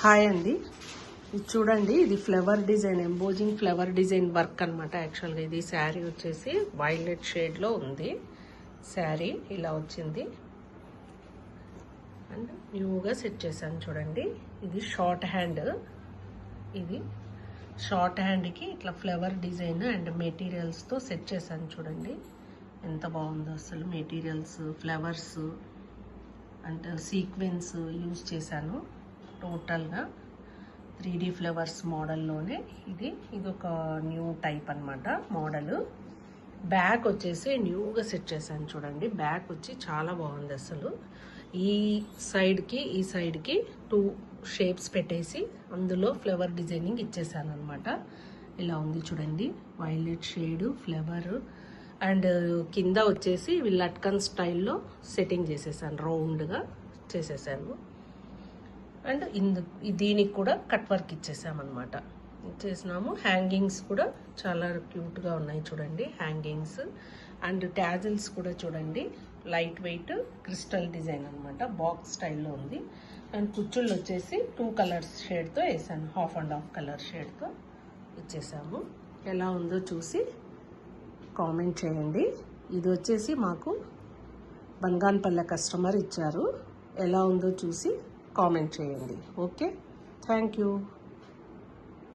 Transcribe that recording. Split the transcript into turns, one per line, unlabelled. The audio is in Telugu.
హాయ్ అండి, ఇది చూడండి. ఇది flower design, embossing flower design work అనమాట. యాక్చువల్గా ఇది శారీ వచ్చేసి వైలెట్ షేడ్లో ఉంది. శారీ ఇలా వచ్చింది అండ్ న్యూగా సెట్ చేశాను చూడండి. ఇది షార్ట్ హ్యాండ్. ఇది షార్ట్ హ్యాండ్కి ఇట్లా ఫ్లవర్ డిజైన్ అండ్ మెటీరియల్స్తో సెట్ చేశాను చూడండి. ఎంత బాగుందో అసలు. Materials, flowers and sequence use చేశాను. టోటల్గా 3D ఫ్లవర్స్ మోడల్లోనే ఇది ఒక న్యూ టైప్ అనమాట మోడల్. బ్యాక్ వచ్చేసి న్యూగా సెట్ చేశాను చూడండి. బ్యాక్ వచ్చి చాలా బాగుంది అసలు. ఈ సైడ్కి 2 షేప్స్ పెట్టేసి అందులో ఫ్లవర్ డిజైనింగ్ ఇచ్చేసాను అనమాట. ఇలా ఉంది చూడండి. వైలెట్ షేడ్ ఫ్లవర్ అండ్ కింద వచ్చేసి లట్కన్ స్టైల్లో సెట్టింగ్ చేసేసాను, రౌండ్గా చేసేసాను. అండ్ దీనికి కూడా కట్ వర్క్ ఇచ్చేసామన్నమాట. ఇచ్చేసినాము. హ్యాంగింగ్స్ కూడా చాలా క్యూట్గా ఉన్నాయి చూడండి. హ్యాంగింగ్స్ అండ్ ట్యాజిల్స్ కూడా చూడండి. లైట్ వెయిట్ క్రిస్టల్ డిజైన్ అనమాట. బాక్స్ స్టైల్లో ఉంది. అండ్ కుచ్చుళ్ళు వచ్చేసి 2 కలర్స్ షేడ్తో వేసాను. హాఫ్ అండ్ హాఫ్ కలర్ షేడ్తో ఇచ్చేసాము. ఎలా ఉందో చూసి కామెంట్ చేయండి. ఇది వచ్చేసి మాకు బంగాన్పల్లె కస్టమర్ ఇచ్చారు. ఎలా ఉందో చూసి కామెంట్ చేయండి. Okay, thank you.